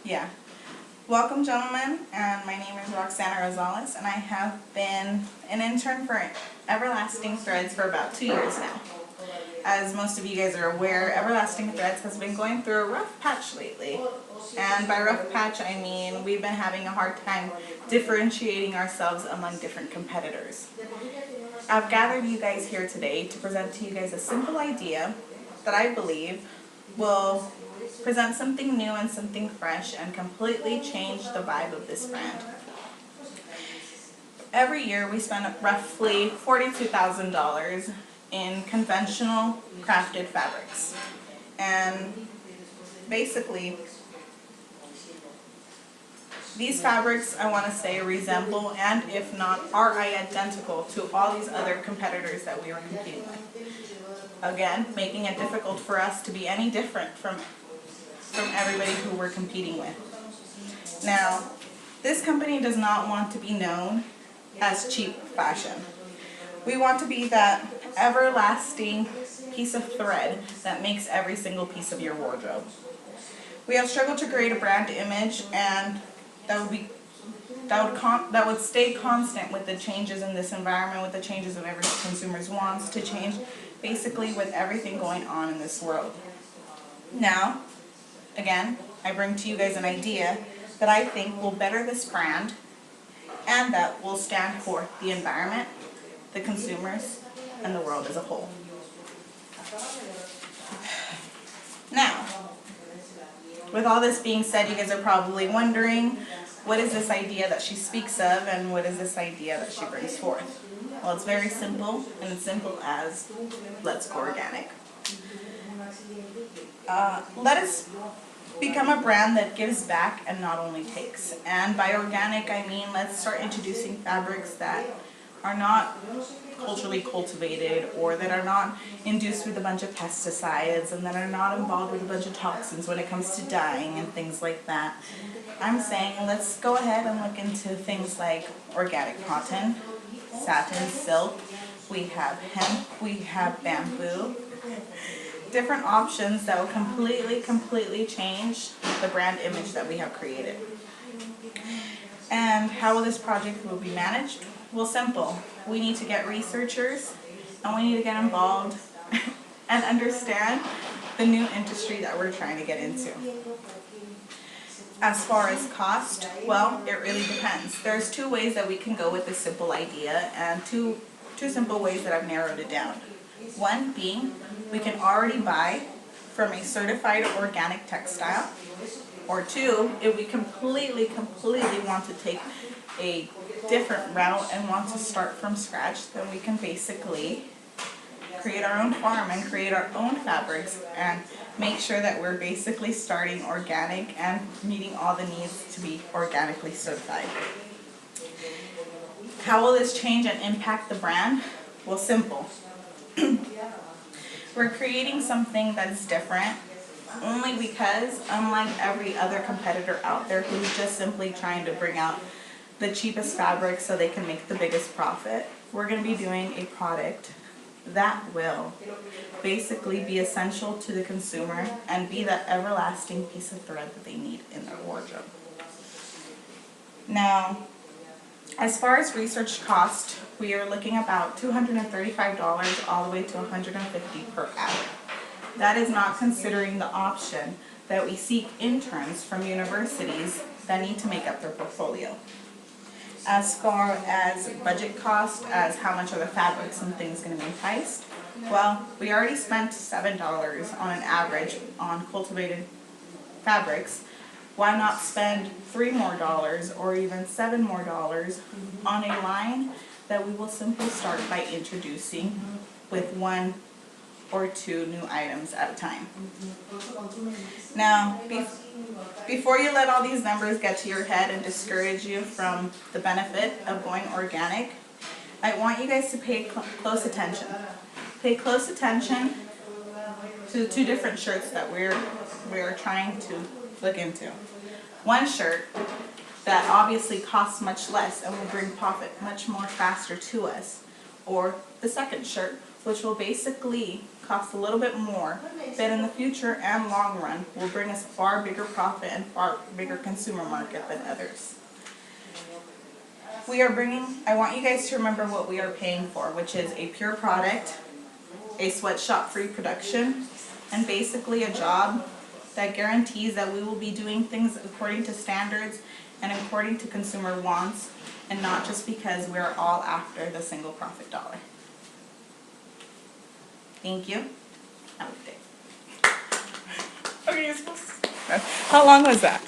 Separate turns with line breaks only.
Yeah. Welcome, gentlemen, and my name is Roxana Rosales, and I have been an intern for Everlasting Threads for about 2 years now. As most of you guys are aware, Everlasting Threads has been going through a rough patch lately. And by rough patch, I mean we've been having a hard time differentiating ourselves among different competitors. I've gathered you guys here today to present to you guys a simple idea that I believe will present something new and something fresh and completely change the vibe of this brand. Every year we spend roughly $42,000 in conventional crafted fabrics. And basically, these fabrics, I want to say, resemble and if not are identical to all these other competitors that we are competing with. Again, making it difficult for us to be any different from everybody who we're competing with. Now, this company does not want to be known as cheap fashion. We want to be that everlasting piece of thread that makes every single piece of your wardrobe. We have struggled to create a brand image and that would stay constant with the changes in this environment, with the changes of every consumer's wants to change, basically with everything going on in this world. Now, again, I bring to you guys an idea that I think will better this brand and that will stand for the environment, the consumers, and the world as a whole. Now, with all this being said, you guys are probably wondering, what is this idea that she speaks of and what is this idea that she brings forth? Well, it's very simple, and it's simple as, let's go organic. Let us become a brand that gives back and not only takes. And by organic, I mean let's start introducing fabrics that are not culturally cultivated or that are not induced with a bunch of pesticides and that are not involved with a bunch of toxins when it comes to dyeing and things like that. I'm saying let's go ahead and look into things like organic cotton, satin, silk, we have hemp, we have bamboo. Different options that will completely change the brand image that we have created. And how will this project will be managed? Well, simple. We need to get researchers and we need to get involved and understand the new industry that we're trying to get into. As far as cost, well, it really depends. There's two ways that we can go with this simple idea and two simple ways that I've narrowed it down. One being, we can already buy from a certified organic textile, or two, if we completely want to take a different route and want to start from scratch, then we can basically create our own farm and create our own fabrics and make sure that we're basically starting organic and meeting all the needs to be organically certified. How will this change and impact the brand? Well, simple. We're creating something that's different only because, unlike every other competitor out there who's just simply trying to bring out the cheapest fabric so they can make the biggest profit, we're going to be doing a product that will basically be essential to the consumer and be that everlasting piece of thread that they need in their wardrobe. Now, as far as research cost, we are looking about $235 all the way to $150 per hour. That is not considering the option that we seek interns from universities that need to make up their portfolio. As far as budget cost, as how much are the fabrics and things going to be priced, well, we already spent $7 on an average on cultivated fabrics. Why not spend $3 more or even $7 more on a line that we will simply start by introducing with 1 or 2 new items at a time. Now, before you let all these numbers get to your head and discourage you from the benefit of going organic, I want you guys to pay close attention. Pay close attention to the 2 different shirts that we're trying to look into. One shirt that obviously costs much less and will bring profit much more faster to us, or the second shirt, which will basically cost a little bit more, but in the future and long run will bring us far bigger profit and far bigger consumer market than others. I want you guys to remember what we are paying for, which is a pure product, a sweatshop-free production, and basically a job that guarantees that we will be doing things according to standards and according to consumer wants, and not just because we're all after the single profit dollar. Thank you. Have a good day. Okay, how long was that?